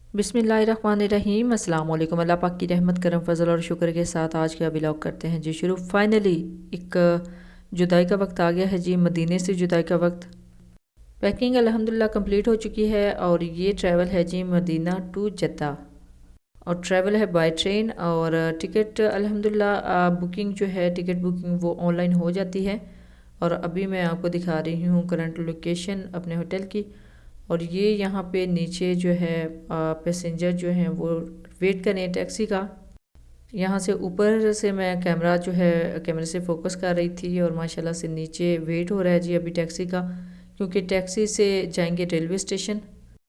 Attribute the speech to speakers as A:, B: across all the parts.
A: बिस्मिल्लाहिर्रहमानिर्रहीम। अस्सलाम वालेकुम। अल्लाह पाक की रहमत करम फजल और शुक्र के साथ आज का व्लॉग करते हैं जी शुरू। फाइनली एक जुदाई का वक्त आ गया है जी, मदीने से जुदाई का वक्त। पैकिंग अल्हम्दुलिल्लाह कंप्लीट हो चुकी है और ये ट्रैवल है जी मदीना टू जद्दा और ट्रैवल है बाय ट्रेन। और टिकट अल्हम्दुलिल्लाह बुकिंग जो है, टिकट बुकिंग वो ऑनलाइन हो जाती है। और अभी मैं आपको दिखा रही हूँ करंट लोकेशन अपने होटल की। और ये यहाँ पे नीचे जो है पैसेंजर जो हैं वो वेट कर रहे हैं टैक्सी का। यहाँ से ऊपर से मैं कैमरा जो है कैमरे से फोकस कर रही थी और माशाल्लाह से नीचे वेट हो रहा है जी अभी टैक्सी का, क्योंकि टैक्सी से जाएंगे रेलवे स्टेशन।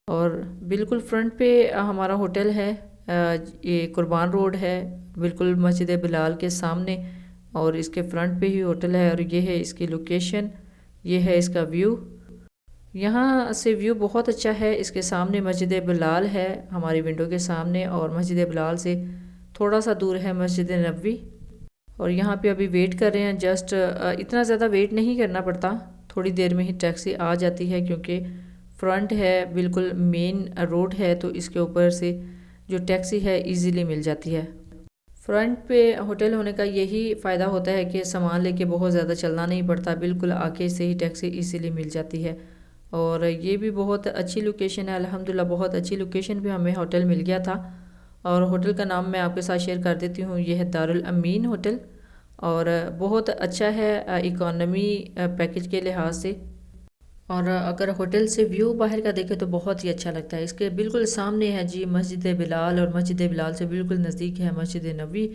A: और बिल्कुल फ्रंट पे हमारा होटल है। ये कुर्बान रोड है, बिल्कुल मस्जिद बिलाल के सामने और इसके फ्रंट पे ही होटल है। और ये है इसकी लोकेशन, ये है इसका व्यू। यहाँ से व्यू बहुत अच्छा है। इसके सामने मस्जिद बिलाल है हमारी विंडो के सामने, और मस्जिद बिलाल से थोड़ा सा दूर है मस्जिद नबवी। और यहाँ पे अभी वेट कर रहे हैं। जस्ट इतना ज़्यादा वेट नहीं करना पड़ता, थोड़ी देर में ही टैक्सी आ जाती है, क्योंकि फ्रंट है बिल्कुल मेन रोड है, तो इसके ऊपर से जो टैक्सी है इजीली मिल जाती है। फ्रंट पे होटल होने का यही फ़ायदा होता है कि सामान लेके बहुत ज़्यादा चलना नहीं पड़ता, बिल्कुल आके से ही टैक्सी इजीली मिल जाती है। और ये भी बहुत अच्छी लोकेशन है अल्हम्दुलिल्लाह, बहुत अच्छी लोकेशन पे हमें होटल मिल गया था। और होटल का नाम मैं आपके साथ शेयर कर देती हूँ, ये है दारुल अमीन होटल। और बहुत अच्छा है इकॉनमी पैकेज के लिहाज से। और अगर होटल से व्यू बाहर का देखें तो बहुत ही अच्छा लगता है। इसके बिल्कुल सामने है जी मस्जिद बिलाल, और मस्जिद बिलाल से बिल्कुल नज़दीक है मस्जिद नबी।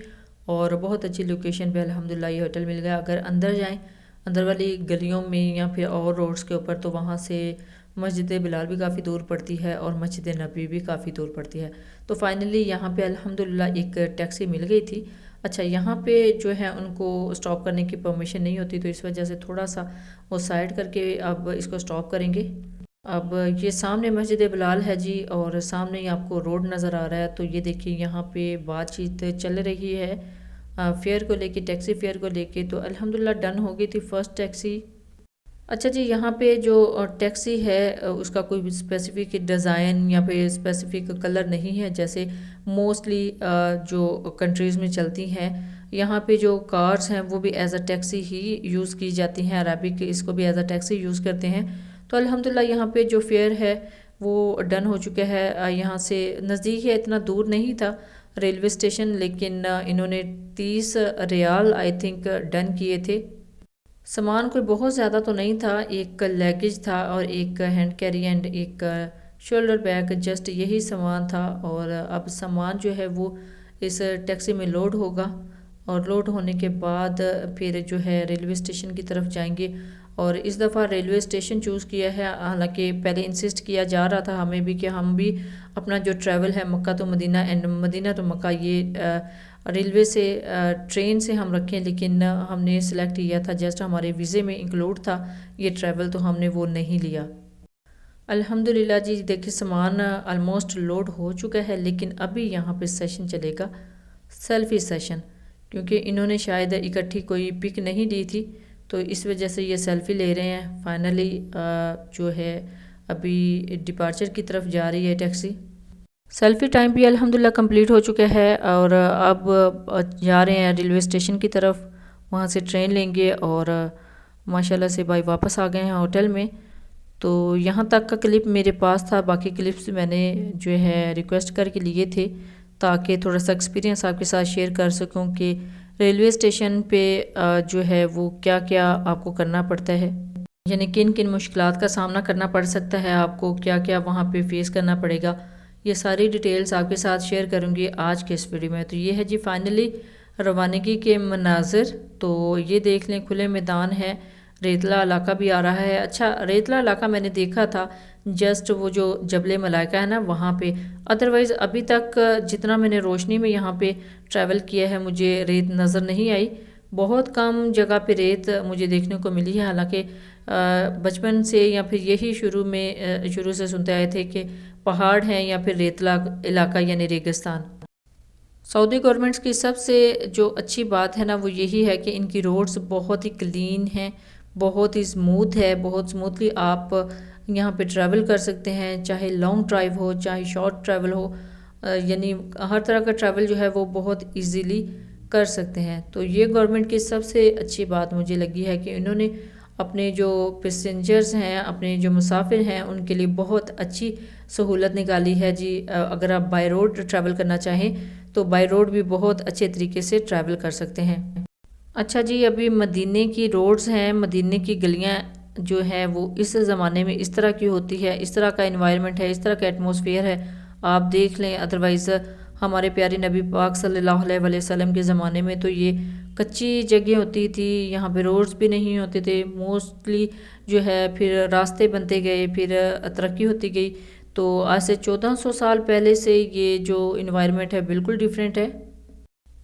A: और बहुत अच्छी लोकेशन पे अल्हम्दुलिल्लाह ये होटल मिल गया। अगर अंदर जाएं, अंदर वाली गलियों में या फिर और रोड्स के ऊपर, तो वहाँ से मस्जिद बिलाल भी काफ़ी दूर पड़ती है और मस्जिद नबी भी काफ़ी दूर पड़ती है। तो फाइनली यहाँ पे अल्हम्दुलिल्लाह एक टैक्सी मिल गई थी। अच्छा, यहाँ पे जो है उनको स्टॉप करने की परमिशन नहीं होती, तो इस वजह से थोड़ा सा वो साइड करके अब इसको स्टॉप करेंगे। अब ये सामने मस्जिद बिलाल है जी, और सामने ही आपको रोड नज़र आ रहा है। तो ये देखिए यहाँ पे बातचीत चल रही है फेयर को लेके, टैक्सी फेयर को लेके। तो अल्हम्दुलिल्लाह डन हो गई थी फर्स्ट टैक्सी। अच्छा जी, यहाँ पे जो टैक्सी है उसका कोई स्पेसिफिक डिज़ाइन या फिर स्पेसिफिक कलर नहीं है, जैसे मोस्टली जो कंट्रीज़ में चलती हैं। यहाँ पे जो कार्स हैं वो भी एज अ टैक्सी ही यूज़ की जाती हैं, अरबिक इसको भी एज अ टैक्सी यूज़ करते हैं। तो अल्हम्दुलिल्लाह यहाँ पे जो फेयर है वो डन हो चुका है। यहाँ से नज़दीक है, इतना दूर नहीं था रेलवे स्टेशन, लेकिन इन्होंने 30 रियाल आई थिंक डन किए थे। सामान कोई बहुत ज़्यादा तो नहीं था, एक लगेज था और एक हैंड कैरी एंड एक शोल्डर बैग, जस्ट यही सामान था। और अब सामान जो है वो इस टैक्सी में लोड होगा, और लोड होने के बाद फिर जो है रेलवे स्टेशन की तरफ जाएंगे। और इस दफ़ा रेलवे स्टेशन चूज़ किया है, हालांकि पहले इंसिस्ट किया जा रहा था हमें भी कि हम भी अपना जो ट्रैवल है मक्का तो मदीना एंड मदीना तो मक्का, ये रेलवे से ट्रेन से हम रखें, लेकिन हमने सेलेक्ट किया था, जस्ट हमारे वीज़े में इंक्लूड था ये ट्रैवल, तो हमने वो नहीं लिया। अल्हम्दुलिल्लाह जी, देखिए सामान ऑलमोस्ट लोड हो चुका है, लेकिन अभी यहाँ पे सेशन चलेगा सेल्फी सेशन, क्योंकि इन्होंने शायद इकट्ठी कोई पिक नहीं ली थी, तो इस वजह से ये सेल्फ़ी ले रहे हैं। फाइनली जो है अभी डिपार्चर की तरफ जा रही है टैक्सी। सेल्फ़ी टाइम भी अल्हम्दुलिल्लाह कंप्लीट हो चुका है, और अब जा रहे हैं रेलवे स्टेशन की तरफ। वहाँ से ट्रेन लेंगे और माशाल्लाह से भाई वापस आ गए हैं होटल में। तो यहाँ तक का क्लिप मेरे पास था, बाकी क्लिप्स मैंने जो है रिक्वेस्ट करके लिए थे, ताकि थोड़ा सा एक्सपीरियंस आपके साथ शेयर कर सकूँ कि रेलवे स्टेशन पे जो है वो क्या क्या आपको करना पड़ता है, यानी किन किन मुश्किलात का सामना करना पड़ सकता है आपको, क्या क्या वहाँ पे फेस करना पड़ेगा। ये सारी डिटेल्स आपके साथ शेयर करूँगी आज के इस वीडियो में। तो ये है जी फाइनली रवानगी के मनाजिर। तो ये देख लें, खुले मैदान है, रेतला इलाका भी आ रहा है। अच्छा, रेतला इलाका मैंने देखा था जस्ट वो जो जबल मलाइका है ना वहाँ पे, अदरवाइज़ अभी तक जितना मैंने रोशनी में यहाँ पे ट्रैवल किया है मुझे रेत नज़र नहीं आई। बहुत कम जगह पे रेत मुझे देखने को मिली है, हालांकि बचपन से या फिर यही शुरू से सुनते आए थे कि पहाड़ हैं या फिर रेतला इलाका यानी रेगिस्तान। सऊदी गवर्नमेंट्स की सबसे जो अच्छी बात है ना वो यही है कि इनकी रोड्स बहुत ही क्लीन हैं, बहुत ही स्मूथ है, बहुत स्मूथली आप यहाँ पे ट्रैवल कर सकते हैं, चाहे लॉन्ग ड्राइव हो चाहे शॉर्ट ट्रैवल हो, यानी हर तरह का ट्रैवल जो है वो बहुत इजीली कर सकते हैं। तो ये गवर्नमेंट की सबसे अच्छी बात मुझे लगी है कि इन्होंने अपने जो पैसेंजर्स हैं, अपने जो मुसाफिर हैं, उनके लिए बहुत अच्छी सहूलत निकाली है जी। अगर आप बाय रोड ट्रैवल करना चाहें तो बाय रोड भी बहुत अच्छे तरीके से ट्रैवल कर सकते हैं। अच्छा जी, अभी मदीने की रोड्स हैं, मदीने की गलियां जो हैं वो इस ज़माने में इस तरह की होती है, इस तरह का इन्वायरमेंट है, इस तरह का एटमॉस्फेयर है, आप देख लें। अदरवाइज़ हमारे प्यारे नबी पाक सल्लल्लाहु अलैहि वसल्लम के ज़माने में तो ये कच्ची जगह होती थी, यहाँ पे रोड्स भी नहीं होते थे मोस्टली जो है। फिर रास्ते बनते गए, फिर तरक्की होती गई। तो आज से 1400 साल पहले से ये जो इन्वायरमेंट है बिल्कुल डिफरेंट है।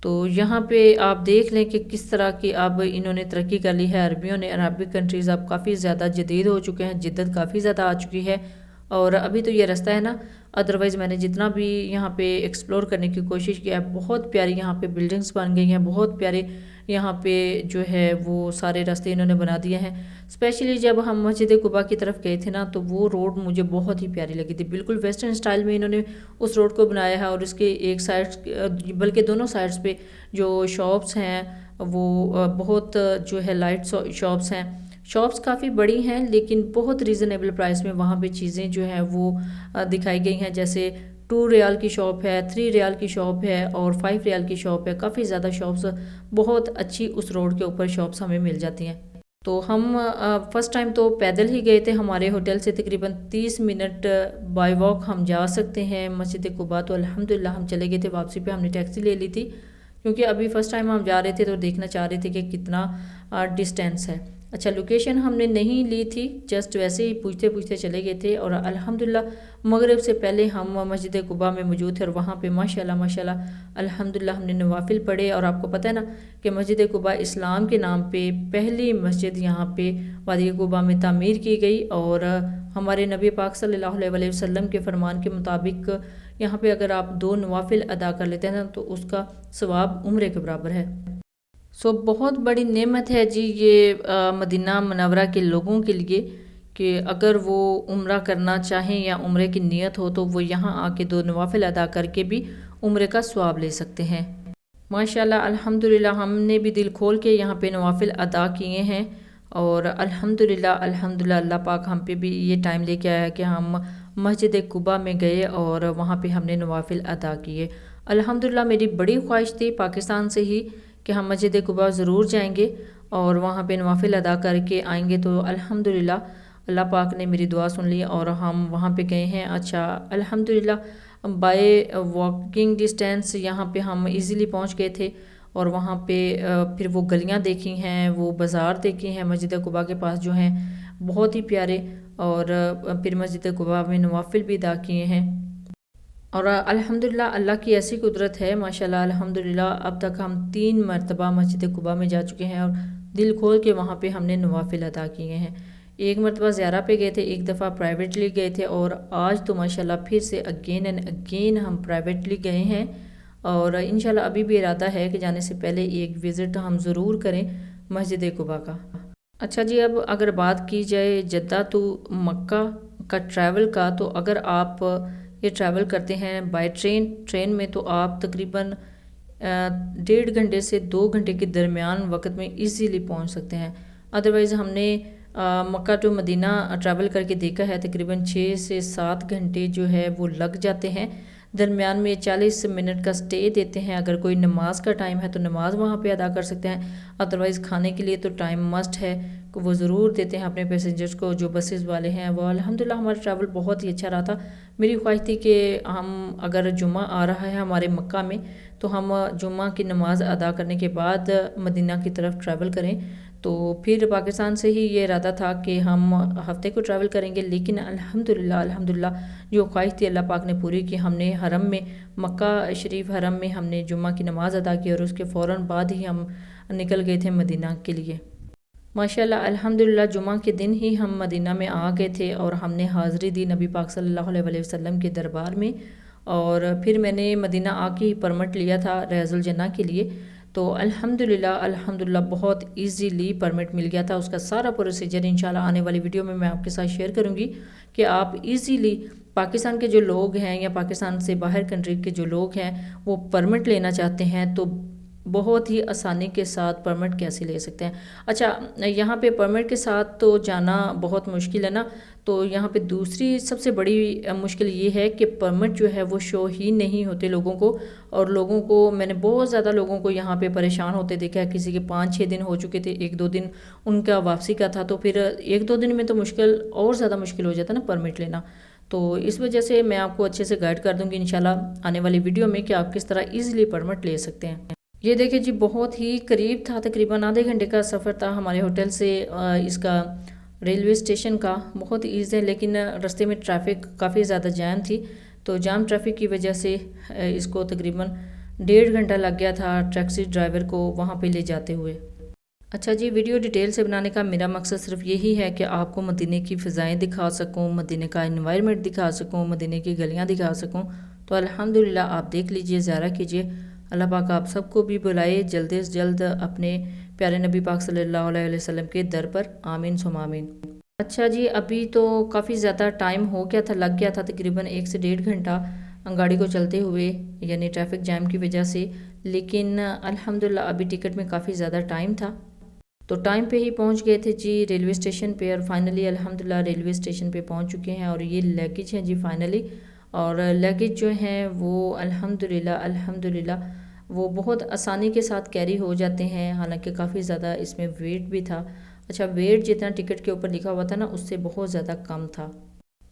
A: तो यहाँ पे आप देख लें कि किस तरह की अब इन्होंने तरक्की कर ली है। अरबियों ने, अरबिक कंट्रीज़ अब काफ़ी ज़्यादा जदीद हो चुके हैं, जिद्दत काफ़ी ज़्यादा आ चुकी है। और अभी तो ये रास्ता है ना, अदरवाइज़ मैंने जितना भी यहाँ पे एक्सप्लोर करने की कोशिश किया है, बहुत प्यारी यहाँ पे बिल्डिंग्स बन गई हैं, बहुत प्यारे यहाँ पे जो है वो सारे रास्ते इन्होंने बना दिए हैं। स्पेशली जब हम मस्जिद कुबा की तरफ गए थे ना, तो वो रोड मुझे बहुत ही प्यारी लगी थी। बिल्कुल वेस्टर्न स्टाइल में इन्होंने उस रोड को बनाया है, और उसके एक साइड बल्कि दोनों साइड्स पे जो शॉप्स हैं वो बहुत जो है लाइट शॉप्स हैं। शॉप्स काफ़ी बड़ी हैं लेकिन बहुत रीज़नेबल प्राइस में वहाँ पे चीज़ें जो हैं वो दिखाई गई हैं। जैसे 2 रियाल की शॉप है, 3 रियाल की शॉप है और 5 रियाल की शॉप है। काफ़ी ज़्यादा शॉप्स बहुत अच्छी उस रोड के ऊपर शॉप्स हमें मिल जाती हैं। तो हम फ़र्स्ट टाइम तो पैदल ही गए थे। हमारे होटल से तकरीबन 30 मिनट बाय वॉक हम जा सकते हैं मस्जिद कुबा। तो अल्हम्दुलिल्लाह हम चले गए थे। वापसी पे हमने टैक्सी ले ली थी, क्योंकि अभी फ़र्स्ट टाइम हम जा रहे थे तो देखना चाह रहे थे कि कितना डिस्टेंस है। अच्छा, लोकेशन हमने नहीं ली थी, जस्ट वैसे ही पूछते पूछते चले गए थे। और अल्हम्दुलिल्लाह मगरिब से पहले हम मस्जिद कुबा में मौजूद थे, और वहाँ पे माशाल्लाह माशाल्लाह अल्हम्दुलिल्लाह हमने नवाफिल पढ़े। और आपको पता है ना कि मस्जिद कुबा इस्लाम के नाम पे पहली मस्जिद यहाँ पे वादी कुबा में तामीर की गई। और हमारे नबी पाक सल्लल्लाहु अलैहि वसल्लम के फरमान के मुताबिक यहाँ पे अगर आप 2 नवाफिल अदा कर लेते हैं ना, तो उसका सवाब उम्रे के बराबर है। सो बहुत बड़ी नेमत है जी ये मदीना मुनव्वरा के लोगों के लिए, कि अगर वो उम्रा करना चाहें या उम्रे की नीयत हो तो वो यहाँ आके 2 नवाफिल अदा करके भी उम्रे का सवाब ले सकते हैं। माशाल्लाह अल्हम्दुलिल्लाह हमने भी दिल खोल के यहाँ पे नवाफिल अदा किए हैं। और अल्हम्दुलिल्लाह अल्हम्दुलिल्लाह अल्लाह पाक हम पे भी ये टाइम लेके आया कि हम मस्जिद कुबा में गए और वहाँ पे हमने नवाफिल अदा किए। अल्हम्दुलिल्लाह मेरी बड़ी ख्वाहिश थी पाकिस्तान से ही कि हम मस्जिद कुबा ज़रूर जाएंगे और वहाँ पे नवाफिल अदा करके आएंगे। तो अल्हम्दुलिल्लाह अल्लाह पाक ने मेरी दुआ सुन ली और हम वहाँ पे गए हैं। अच्छा, अल्हम्दुलिल्लाह बाय वॉकिंग डिस्टेंस यहाँ पे हम इजीली पहुँच गए थे। और वहाँ पे फिर वो गलियाँ देखी हैं, वो बाज़ार देखे हैं मस्जिद कुबा के पास जो हैं, बहुत ही प्यारे। और फिर मस्जिद कुबा में नवाफिल भी अदा किए हैं। और अल्हम्दुलिल्लाह अल्लाह की ऐसी कुदरत है माशाल्लाह अल्हम्दुलिल्लाह, अब तक हम 3 मरतबा मस्जिद कुबा में जा चुके हैं और दिल खोल के वहाँ पे हमने नवाफिल अदा किए हैं। एक मरतबा ज़ियारा पे गए थे, एक दफ़ा प्राइवेटली गए थे, और आज तो माशाल्लाह फिर से अगेन एंड अगेन हम प्राइवेटली गए हैं। और इंशाल्लाह अभी भी इरादा है कि जाने से पहले एक विज़िट हम ज़रूर करें मस्जिद कुबा का। अच्छा जी, अब अगर बात की जाए जद्दा टू मक्का का ट्रैवल का, तो अगर आप ये ट्रैवल करते हैं बाय ट्रेन में तो आप तकरीबन 1.5 घंटे से 2 घंटे के दरमियान वक्त में इजीली पहुंच सकते हैं। अदरवाइज़ हमने मक्का टू मदीना ट्रैवल करके देखा है, तकरीबन 6 से 7 घंटे जो है वो लग जाते हैं। दरमियान में 40 मिनट का स्टे देते हैं। अगर कोई नमाज का टाइम है तो नमाज वहाँ पे अदा कर सकते हैं, अदरवाइज़ खाने के लिए तो टाइम मस्ट है कि वो ज़रूर देते हैं अपने पैसेंजर्स को। जो बसेस वाले हैं वो अल्हम्दुलिल्लाह हमारा ट्रैवल बहुत ही अच्छा रहा था। मेरी ख्वाहिश थी कि हम अगर जुम्मा आ रहा है हमारे मक्का में तो हम जुम्मा की नमाज़ अदा करने के बाद मदीना की तरफ ट्रैवल करें। तो फिर पाकिस्तान से ही ये इरादा था कि हम हफ्ते को ट्रैवल करेंगे, लेकिन अल्हम्दुलिल्लाह अल्हम्दुलिल्लाह जो ख्वाहिश थी अल्लाह पाक ने पूरी की। हमने हरम में, मक्का शरीफ हरम में हमने जुम्मा की नमाज़ अदा की और उसके फ़ौरन बाद ही हम निकल गए थे मदीना के लिए। माशाल्लाह अल्हम्दुलिल्लाह जुम्मा के दिन ही हम मदीना में आ गए थे और हमने हाज़िरी दी नबी पाक सल्लल्लाहु अलैहि वसल्लम के दरबार में। और फिर मैंने मदीना आके ही परमिट लिया था रियाजुल जन्ना के लिए। तो अल्हम्दुलिल्लाह बहुत इजीली परमिट मिल गया था। उसका सारा प्रोसीजर इंशाल्लाह आने वाली वीडियो में मैं आपके साथ शेयर करूँगी कि आप इजीली पाकिस्तान के जो लोग हैं या पाकिस्तान से बाहर कंट्री के जो लोग हैं वो परमिट लेना चाहते हैं तो बहुत ही आसानी के साथ परमिट कैसे ले सकते हैं। अच्छा, यहाँ पे परमिट के साथ तो जाना बहुत मुश्किल है ना, तो यहाँ पे दूसरी सबसे बड़ी मुश्किल ये है कि परमिट जो है वो शो ही नहीं होते लोगों को। और लोगों को मैंने बहुत ज़्यादा लोगों को यहाँ पे परेशान होते देखा है। किसी के 5-6 दिन हो चुके थे, 1-2 दिन उनका वापसी का था, तो फिर 1-2 दिन में तो मुश्किल और ज़्यादा मुश्किल हो जाता ना परमिट लेना। तो इस वजह से मैं आपको अच्छे से गाइड कर दूँगी इंशाल्लाह आने वाली वीडियो में कि आप किस तरह ईज़िली परमिट ले सकते हैं। ये देखिए जी, बहुत ही करीब था, तकरीबन आधे घंटे का सफ़र था हमारे होटल से इसका रेलवे स्टेशन का। बहुत ईज़ी है, लेकिन रास्ते में ट्रैफिक काफ़ी ज़्यादा जैम थी, तो जाम ट्रैफिक की वजह से इसको तकरीबन 1.5 घंटा लग गया था टैक्सी ड्राइवर को वहाँ पे ले जाते हुए। अच्छा जी, वीडियो डिटेल से बनाने का मेरा मकसद सिर्फ यही है कि आपको मदीने की फ़िज़ाएँ दिखा सकूँ, मदीने का एनवायरनमेंट दिखा सकूँ, मदीने की गलियाँ दिखा सकूँ। तो अल्हम्दुलिल्लाह आप देख लीजिए, ज़्यारा कीजिए। अल्लाह पाक आप सबको भी बुलाए जल्द से जल्द अपने प्यारे नबी पाक सल्लल्लाहु अलैहि वसल्लम के दर पर। आमीन सुम आमीन। अच्छा जी, अभी तो काफ़ी ज़्यादा टाइम हो गया था, लग गया था तकरीबन 1 से 1.5 घंटा गाड़ी को चलते हुए, यानी ट्रैफिक जैम की वजह से। लेकिन अल्हम्दुलिल्लाह अभी टिकट में काफ़ी ज़्यादा टाइम था, तो टाइम पे ही पहुंच गए थे जी रेलवे स्टेशन पे। और फाइनली अल्हम्दुलिल्लाह रेलवे स्टेशन पे पहुंच चुके हैं। और ये लगेज है जी फाइनली, और लगेज जो हैं वो अल्हम्दुलिल्लाह वो बहुत आसानी के साथ कैरी हो जाते हैं, हालांकि काफ़ी ज़्यादा इसमें वेट भी था। अच्छा, वेट जितना टिकट के ऊपर लिखा हुआ था ना उससे बहुत ज़्यादा कम था।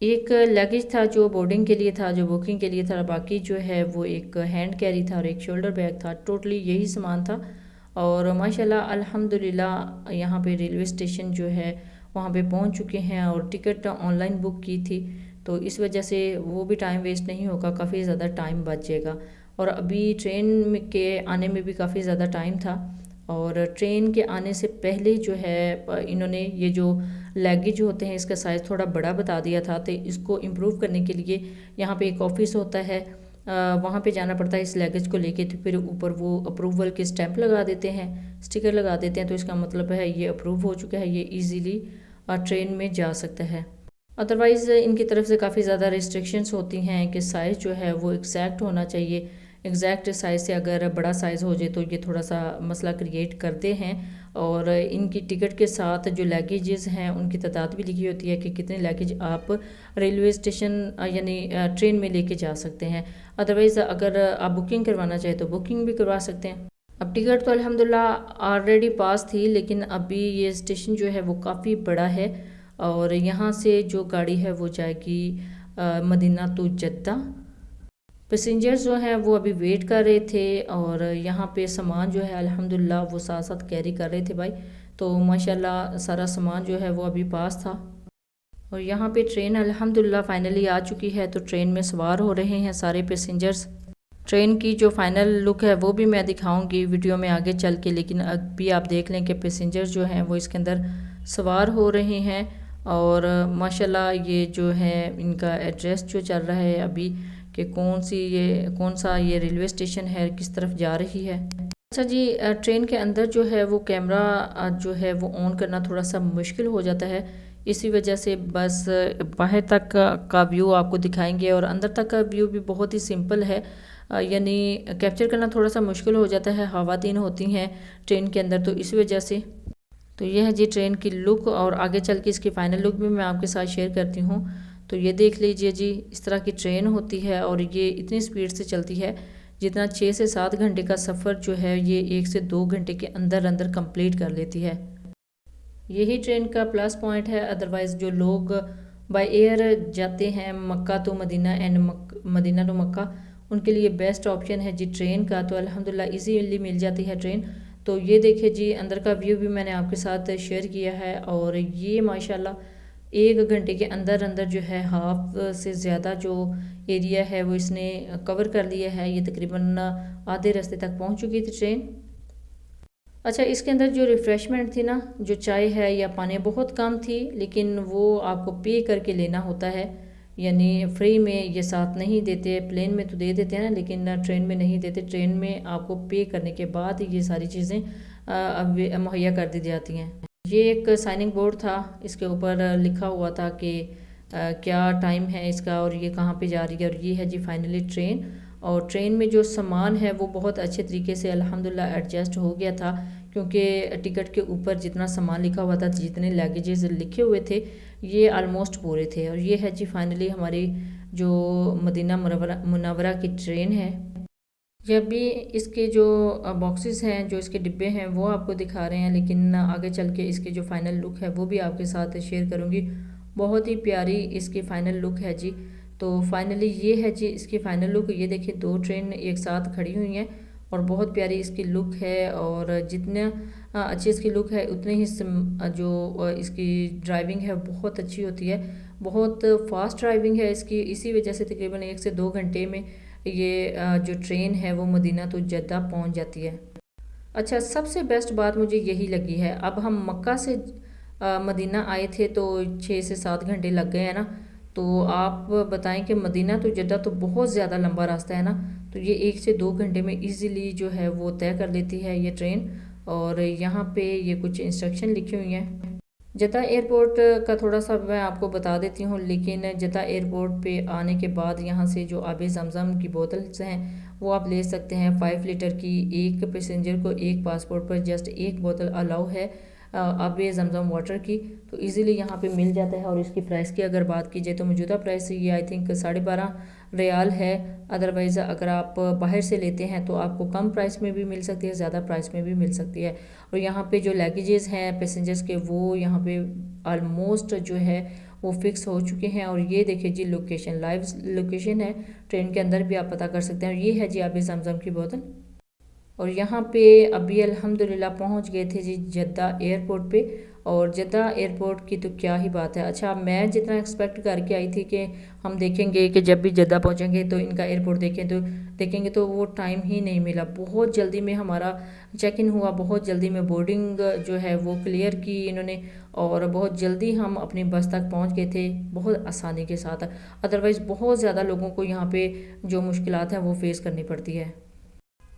A: एक लगेज था जो बोर्डिंग के लिए था, जो बुकिंग के लिए था, बाकी जो है वो एक हैंड कैरी था और एक शोल्डर बैग था। टोटली यही सामान था। और माशाल्लाह अल्हम्दुलिल्लाह यहाँ पे रेलवे स्टेशन जो है वहाँ पे पहुँच चुके हैं। और टिकट ऑनलाइन बुक की थी, तो इस वजह से वो भी टाइम वेस्ट नहीं होगा, काफ़ी ज़्यादा टाइम बच जाएगा। और अभी ट्रेन के आने में भी काफ़ी ज़्यादा टाइम था। और ट्रेन के आने से पहले जो है इन्होंने ये जो लगेज होते हैं इसका साइज़ थोड़ा बड़ा बता दिया था, तो इसको इम्प्रूव करने के लिए यहाँ पे एक ऑफिस होता है, वहाँ पे जाना पड़ता है इस लगेज को लेके। तो फिर ऊपर वो अप्रूवल के स्टैंप लगा देते हैं, स्टिकर लगा देते हैं, तो इसका मतलब है ये अप्रूव हो चुका है, ये ईज़िली ट्रेन में जा सकता है। अदरवाइज़ इनकी तरफ से काफ़ी ज़्यादा रिस्ट्रिक्शंस होती हैं कि साइज़ जो है वो एग्जैक्ट होना चाहिए। एग्जैक्ट साइज़ से अगर बड़ा साइज़ हो जाए तो ये थोड़ा सा मसला क्रिएट करते हैं। और इनकी टिकट के साथ जो लगेजेस हैं उनकी तादाद भी लिखी होती है कि कितने लगेज आप रेलवे स्टेशन यानी ट्रेन में लेके जा सकते हैं। अदरवाइज़ अगर आप बुकिंग करवाना चाहें तो बुकिंग भी करवा सकते हैं। अब टिकट तो अल्हम्दुलिल्लाह ऑलरेडी पास थी, लेकिन अभी ये स्टेशन जो है वो काफ़ी बड़ा है। और यहाँ से जो गाड़ी है वो जाएगी मदीना टू जद्दा। पैसेंजर्स जो हैं वो अभी वेट कर रहे थे, और यहाँ पे सामान जो है अल्हम्दुलिल्लाह वो साथ साथ कैरी कर रहे थे भाई। तो माशाल्लाह सारा सामान जो है वो अभी पास था। और यहाँ पे ट्रेन अल्हम्दुलिल्लाह फाइनली आ चुकी है, तो ट्रेन में सवार हो रहे हैं सारे पैसेंजर्स। ट्रेन की जो फाइनल लुक है वो भी मैं दिखाऊंगी वीडियो में आगे चल के, लेकिन अभी आप देख लें कि पैसेंजर्स जो हैं वो इसके अंदर सवार हो रहे हैं। और माशाल्लाह ये जो है इनका एड्रेस जो चल रहा है अभी कि कौन सा ये रेलवे स्टेशन है, किस तरफ जा रही है। अच्छा जी, ट्रेन के अंदर जो है वो कैमरा जो है वो ऑन करना थोड़ा सा मुश्किल हो जाता है, इसी वजह से बस बाहर तक का व्यू आपको दिखाएंगे। और अंदर तक का व्यू भी बहुत ही सिंपल है, यानी कैप्चर करना थोड़ा सा मुश्किल हो जाता है, खवातीन होती हैं ट्रेन के अंदर, तो इस वजह से। तो यह है जी ट्रेन की लुक, और आगे चल के इसकी फ़ाइनल लुक भी मैं आपके साथ शेयर करती हूँ। तो ये देख लीजिए जी, इस तरह की ट्रेन होती है और ये इतनी स्पीड से चलती है जितना 6 से 7 घंटे का सफ़र जो है ये 1 से 2 घंटे के अंदर अंदर कंप्लीट कर लेती है। यही ट्रेन का प्लस पॉइंट है। अदरवाइज़ जो लोग बाय एयर जाते हैं Mecca to Medina and Medina to Mecca, उनके लिए बेस्ट ऑप्शन है जी ट्रेन का। तो अल्हम्दुलिल्लाह इजीली मिल जाती है ट्रेन। तो ये देखिए जी, अंदर का व्यू भी मैंने आपके साथ शेयर किया है। और ये माशाल्लाह 1 घंटे के अंदर अंदर जो है हाफ से ज़्यादा जो एरिया है वो इसने कवर कर लिया है। ये तकरीबन आधे रास्ते तक पहुंच चुकी थी ट्रेन। अच्छा, इसके अंदर जो रिफ़्रेशमेंट थी ना, जो चाय है या पानी, बहुत कम थी, लेकिन वो आपको पे करके लेना होता है। यानी फ्री में ये साथ नहीं देते। प्लेन में तो दे देते हैं ना, लेकिन ट्रेन में नहीं देते। ट्रेन में आपको पे करने के बाद ये सारी चीज़ें मुहैया कर दी जाती हैं। ये एक साइनिंग बोर्ड था, इसके ऊपर लिखा हुआ था कि क्या टाइम है इसका और ये कहाँ पे जा रही है। और ये है जी फाइनली ट्रेन। और ट्रेन में जो सामान है वो बहुत अच्छे तरीके से अल्हम्दुलिल्लाह एडजस्ट हो गया था, क्योंकि टिकट के ऊपर जितना सामान लिखा हुआ था, जितने लगेजेस लिखे हुए थे, ये आलमोस्ट पूरे थे। और ये है जी फाइनली हमारी जो मदीना मुनव्वरा की ट्रेन है। ये भी इसके जो बॉक्सेस हैं, जो इसके डिब्बे हैं, वो आपको दिखा रहे हैं, लेकिन आगे चल के इसके जो फाइनल लुक है वो भी आपके साथ शेयर करूँगी। बहुत ही प्यारी इसकी फ़ाइनल लुक है जी। तो फाइनली ये है जी इसकी फ़ाइनल लुक। ये देखिए 2 ट्रेन एक साथ खड़ी हुई हैं और बहुत प्यारी इसकी लुक है। और जितना अच्छी इसकी लुक है, उतनी ही जो इसकी ड्राइविंग है बहुत अच्छी होती है। बहुत फास्ट ड्राइविंग है इसकी, इसी वजह से तकरीबन 1 से 2 घंटे में ये जो ट्रेन है वो मदीना तो जद्दा पहुंच जाती है। अच्छा, सबसे बेस्ट बात मुझे यही लगी है, अब हम मक्का से मदीना आए थे तो 6 से 7 घंटे लग गए हैं ना। तो आप बताएं कि मदीना तो जद्दा तो बहुत ज़्यादा लंबा रास्ता है ना, तो ये 1 से 2 घंटे में इजीली जो है वो तय कर लेती है ये ट्रेन। और यहाँ पे ये कुछ इंस्ट्रक्शन लिखी हुई हैं। जद्दा एयरपोर्ट का थोड़ा सा मैं आपको बता देती हूँ। लेकिन जद्दा एयरपोर्ट पे आने के बाद यहाँ से जो आब ज़मज़म की बोतल्स हैं वो आप ले सकते हैं 5 लीटर की। एक पैसेंजर को एक पासपोर्ट पर जस्ट एक बोतल अलाउ है आब ज़मज़म वाटर की, तो इजीली यहाँ पे मिल जाता है। और इसकी प्राइस की अगर बात की जाए तो मौजूदा प्राइस ये आई थिंक 12.5 रियाल है। अदरवाइज़ अगर आप बाहर से लेते हैं तो आपको कम प्राइस में भी मिल सकती है, ज़्यादा प्राइस में भी मिल सकती है। और यहाँ पे जो लगेजेस हैं पैसेंजर्स के, वो यहाँ पे ऑलमोस्ट जो है वो फिक्स हो चुके हैं। और ये देखिए जी लोकेशन, लाइव लोकेशन है, ट्रेन के अंदर भी आप पता कर सकते हैं। और ये है जी आब ज़मज़म की बोतल। और यहाँ पे अभी अल्हम्दुलिल्लाह पहुँच गए थे जी जद्दा एयरपोर्ट पे। और जद्दा एयरपोर्ट की तो क्या ही बात है। अच्छा, मैं जितना एक्सपेक्ट करके आई थी कि हम देखेंगे कि जब भी जद्दा पहुँचेंगे तो इनका एयरपोर्ट देखेंगे तो वो टाइम ही नहीं मिला। बहुत जल्दी में हमारा चेक इन हुआ, बहुत जल्दी में बोर्डिंग जो है वो क्लियर की इन्होंने, और बहुत जल्दी हम अपनी बस तक पहुँच गए थे बहुत आसानी के साथ। अदरवाइज़ बहुत ज़्यादा लोगों को यहाँ पे जो मुश्किलात हैं वो फेस करनी पड़ती है।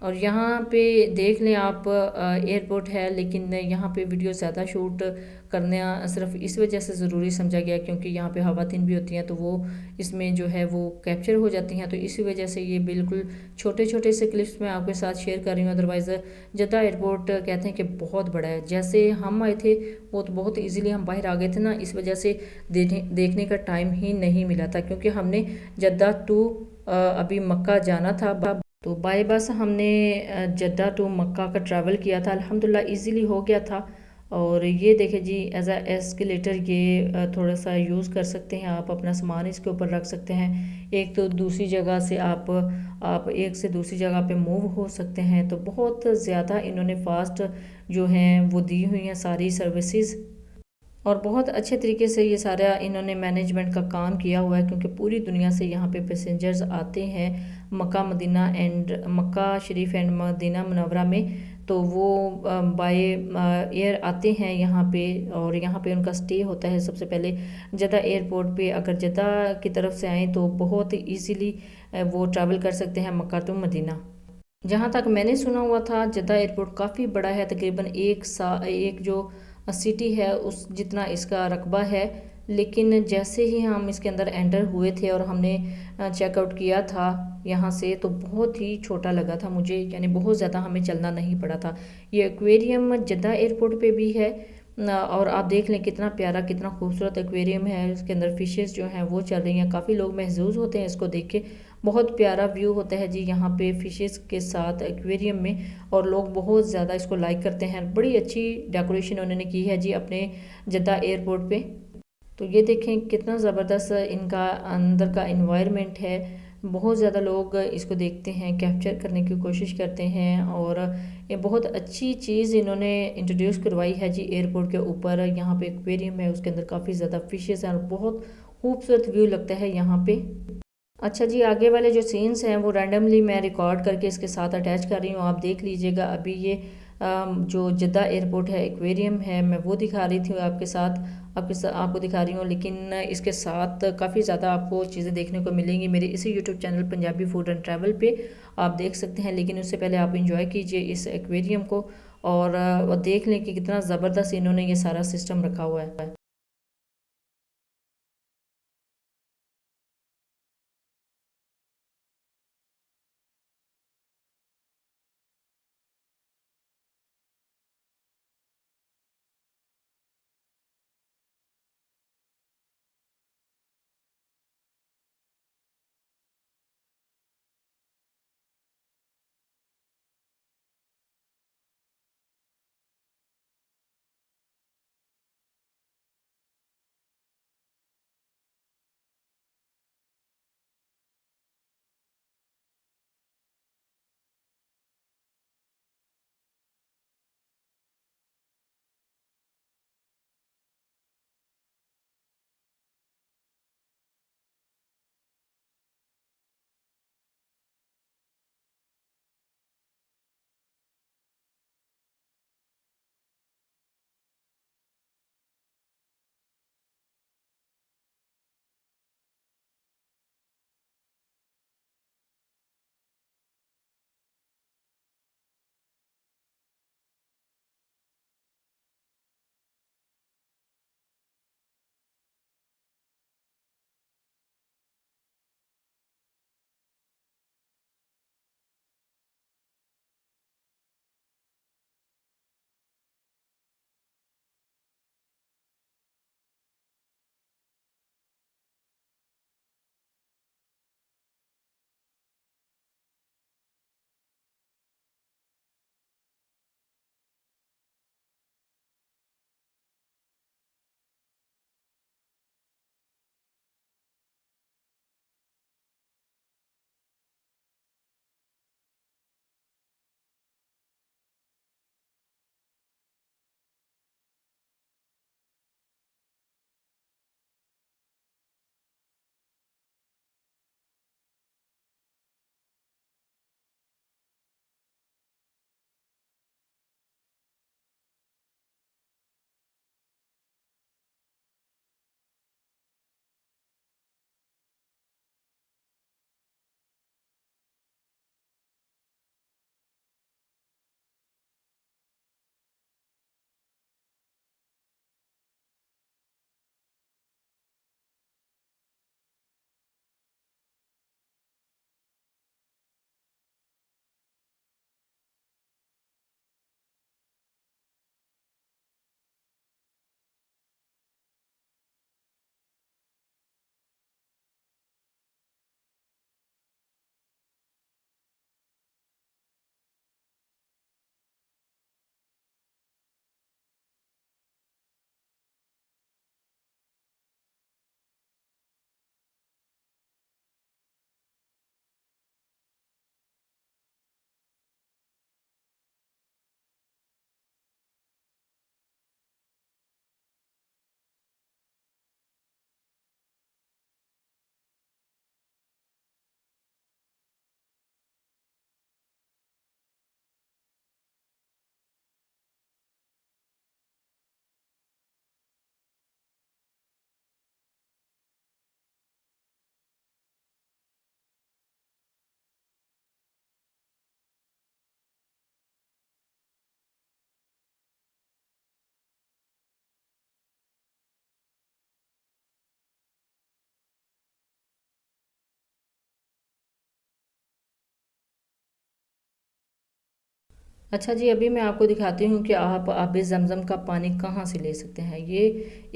A: और यहाँ पे देख लें आप एयरपोर्ट है, लेकिन यहाँ पे वीडियो ज़्यादा शूट करना सिर्फ इस वजह से ज़रूरी समझा गया क्योंकि यहाँ पे खवातीन भी होती हैं, तो वो इसमें जो है वो कैप्चर हो जाती हैं। तो इसी वजह से ये बिल्कुल छोटे छोटे से क्लिप्स मैं आपके साथ शेयर कर रही हूँ। अदरवाइज़ जद्दा एयरपोर्ट कहते हैं कि बहुत बड़ा है। जैसे हम आए थे वो तो बहुत ईजीली हम बाहर आ गए थे ना, इस वजह से देखने का टाइम ही नहीं मिला था, क्योंकि हमने जद्दा टू अभी मक्का जाना था। तो बाय बस हमने जद्दा टू मक्का का ट्रैवल किया था। अल्हम्दुलिल्लाह इजीली हो गया था। और ये देखें जी एज अ एस्केलेटर, ये थोड़ा सा यूज़ कर सकते हैं आप, अपना सामान इसके ऊपर रख सकते हैं। एक तो दूसरी जगह से आप एक से दूसरी जगह पे मूव हो सकते हैं। तो बहुत ज़्यादा इन्होंने फास्ट जो हैं वो दी हुई हैं सारी सर्विसेज। और बहुत अच्छे तरीके से ये सारा इन्होंने मैनेजमेंट का काम किया हुआ है, क्योंकि पूरी दुनिया से यहाँ पे पैसेंजर्स आते हैं मक्का शरीफ एंड मदीना मुनव्वरा में। तो वो बाय एयर आते हैं यहाँ पे, और यहाँ पे उनका स्टे होता है। सबसे पहले जद्दा एयरपोर्ट पे अगर जद्दा की तरफ से आएँ तो बहुत ईजीली वो ट्रैवल कर सकते हैं मक्का टू मदीना। जहाँ तक मैंने सुना हुआ था जद्दा एयरपोर्ट काफ़ी बड़ा है, तकरीबन एक जो सिटी है उस जितना इसका रकबा है। लेकिन जैसे ही हम इसके अंदर एंटर हुए थे और हमने चेकआउट किया था यहाँ से, तो बहुत ही छोटा लगा था मुझे, यानी बहुत ज़्यादा हमें चलना नहीं पड़ा था। ये एक्वेरियम जद्दा एयरपोर्ट पे भी है। और आप देख लें कितना प्यारा, कितना खूबसूरत एक्वेरियम है। इसके अंदर फिशेस जो हैं वो चल रही हैं, काफ़ी लोग महजूज होते हैं इसको देख के। बहुत प्यारा व्यू होता है जी यहाँ पे फिशेस के साथ एक्वेरियम में, और लोग बहुत ज़्यादा इसको लाइक करते हैं। बड़ी अच्छी डेकोरेशन उन्होंने की है जी अपने जद्दा एयरपोर्ट पे। तो ये देखें कितना ज़बरदस्त इनका अंदर का इन्वायरमेंट है। बहुत ज़्यादा लोग इसको देखते हैं, कैप्चर करने की कोशिश करते हैं। और ये बहुत अच्छी चीज़ इन्होंने इंट्रोड्यूस करवाई है जी एयरपोर्ट के ऊपर। यहाँ पे एक्वेरियम है, उसके अंदर काफ़ी ज़्यादा फिशेस हैं और बहुत खूबसूरत व्यू लगता है यहाँ पे। अच्छा जी, आगे वाले जो सीन्स हैं वो रैंडमली मैं रिकॉर्ड करके इसके साथ अटैच कर रही हूँ, आप देख लीजिएगा। अभी ये जो जद्दा एयरपोर्ट है, एक्वेरियम है, मैं वो दिखा रही थी आपको दिखा रही हूँ। लेकिन इसके साथ काफ़ी ज़्यादा आपको चीज़ें देखने को मिलेंगी मेरे इसी YouTube channel Punjabi food and travel पे, आप देख सकते हैं। लेकिन उससे पहले आप इंजॉय कीजिए इस एक्वेरियम को और देख लें कि कितना ज़बरदस्त इन्होंने ये सारा सिस्टम रखा हुआ है। अच्छा जी, अभी मैं आपको दिखाती हूँ कि आप आबे ज़मज़म का पानी कहाँ से ले सकते हैं। ये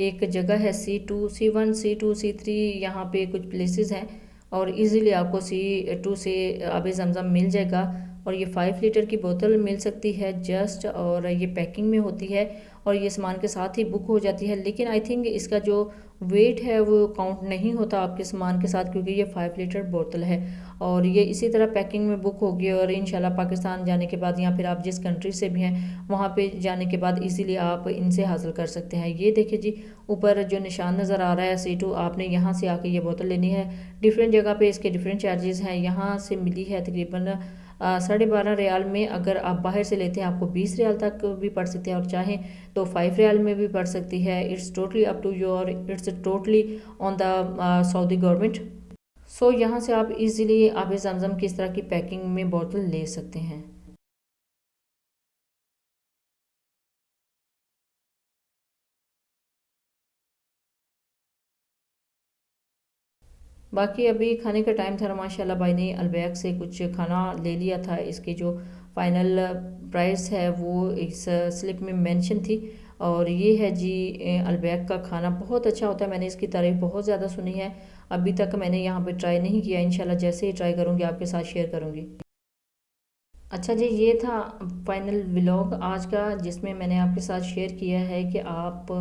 A: एक जगह है C2, C1, C2, C3, यहाँ पे कुछ प्लेसेस हैं और इजीली आपको C2 से आबे ज़मज़म मिल जाएगा। और ये 5 लीटर की बोतल मिल सकती है जस्ट, और ये पैकिंग में होती है और ये सामान के साथ ही बुक हो जाती है। लेकिन आई थिंक इसका जो वेट है वो काउंट नहीं होता आपके सामान के साथ, क्योंकि ये 5 लीटर बोतल है और ये इसी तरह पैकिंग में बुक होगी। और इंशाल्लाह पाकिस्तान जाने के बाद या फिर आप जिस कंट्री से भी हैं वहाँ पे जाने के बाद इजीली आप इनसे हासिल कर सकते हैं। ये देखिए जी, ऊपर जो निशान नज़र आ रहा है C2, आपने यहाँ से आके ये बोतल लेनी है। डिफरेंट जगह पे इसके डिफरेंट चार्जेस हैं। यहाँ से मिली है तकरीबन 12.5 रियाल में अगर आप बाहर से लेते हैं आपको 20 रियाल तक भी पड़ सकते हैं, और चाहें तो 5 रियाल में भी पड़ सकती है। It's totally up to your, it's totally on the Saudi government. So यहाँ से आप इजीली आब ज़मज़म की इस तरह की पैकिंग में बोतल ले सकते हैं। बाकी अभी खाने का टाइम था, माशाल्लाह भाई ने अलबैक से कुछ खाना ले लिया था। इसकी जो फाइनल प्राइस है वो इस स्लिप में मेंशन थी, और ये है जी अलबैक का खाना बहुत अच्छा होता है। मैंने इसकी तारीफ़ बहुत ज़्यादा सुनी है, अभी तक मैंने यहाँ पे ट्राई नहीं किया। इंशाल्लाह जैसे ही ट्राई करूँगी आपके साथ शेयर करूँगी। अच्छा जी, ये था फाइनल व्लॉग आज का, जिसमें मैंने आपके साथ शेयर किया है कि आप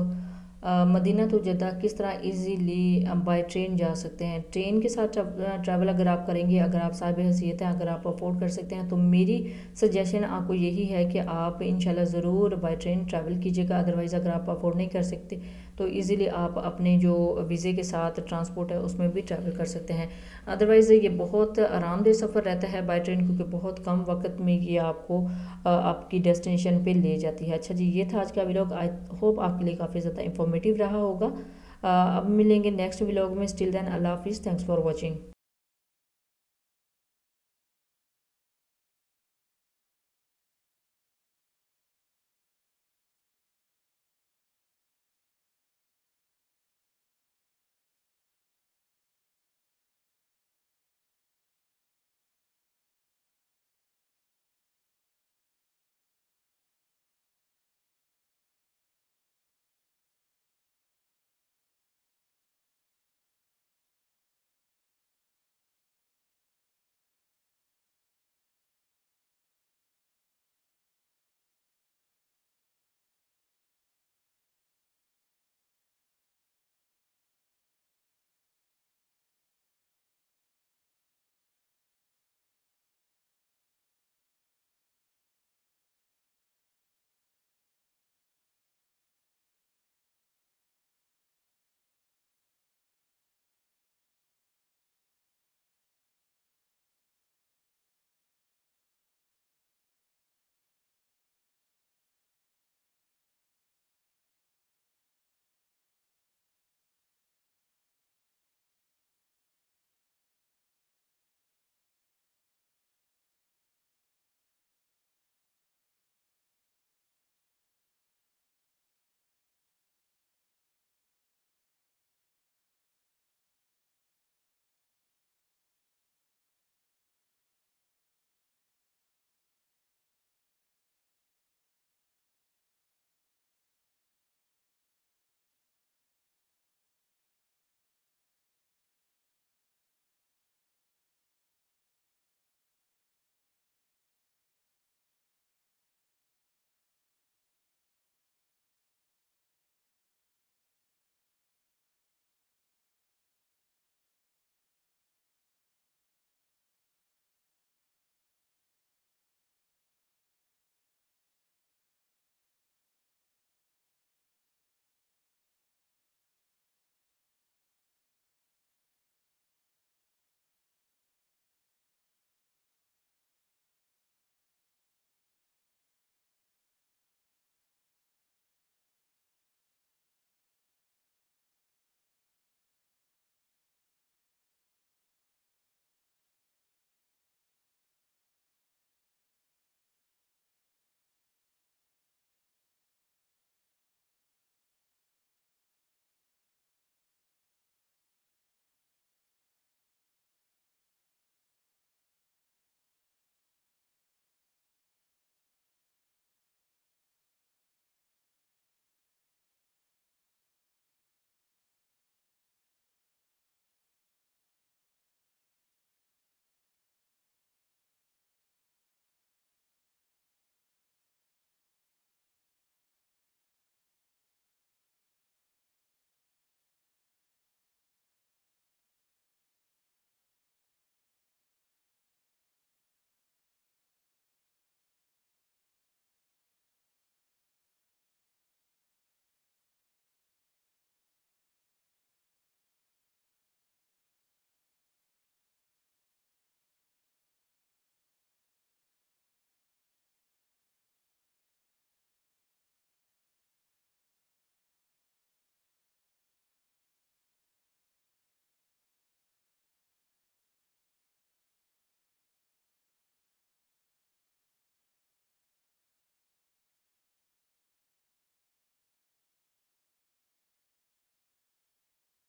A: मदीना तो जद्दा किस तरह इजीली बाय ट्रेन जा सकते हैं। ट्रेन के साथ ट्रैवल अगर आप करेंगे, अगर आप साहिब हैसियत हैं, अगर आप अफोर्ड कर सकते हैं, तो मेरी सजेशन आपको यही है कि आप इंशाल्लाह ज़रूर बाय ट्रेन ट्रैवल कीजिएगा। अदरवाइज़ अगर आप अफोर्ड नहीं कर सकते तो इजीली आप अपने जो वीज़े के साथ ट्रांसपोर्ट है उसमें भी ट्रैवल कर सकते हैं। अदरवाइज़ ये बहुत आरामदेह सफ़र रहता है बाय ट्रेन, क्योंकि बहुत कम वक्त में ये आपको आपकी डेस्टिनेशन पे ले जाती है। अच्छा जी, ये था आज का व्लॉग। आई होप आपके लिए काफ़ी ज़्यादा इंफॉर्मेटिव रहा होगा। अब मिलेंगे नेक्स्ट व्लॉग में। स्टिल देन अल्लाह हाफिज़, थैंक्स फॉर वॉचिंग।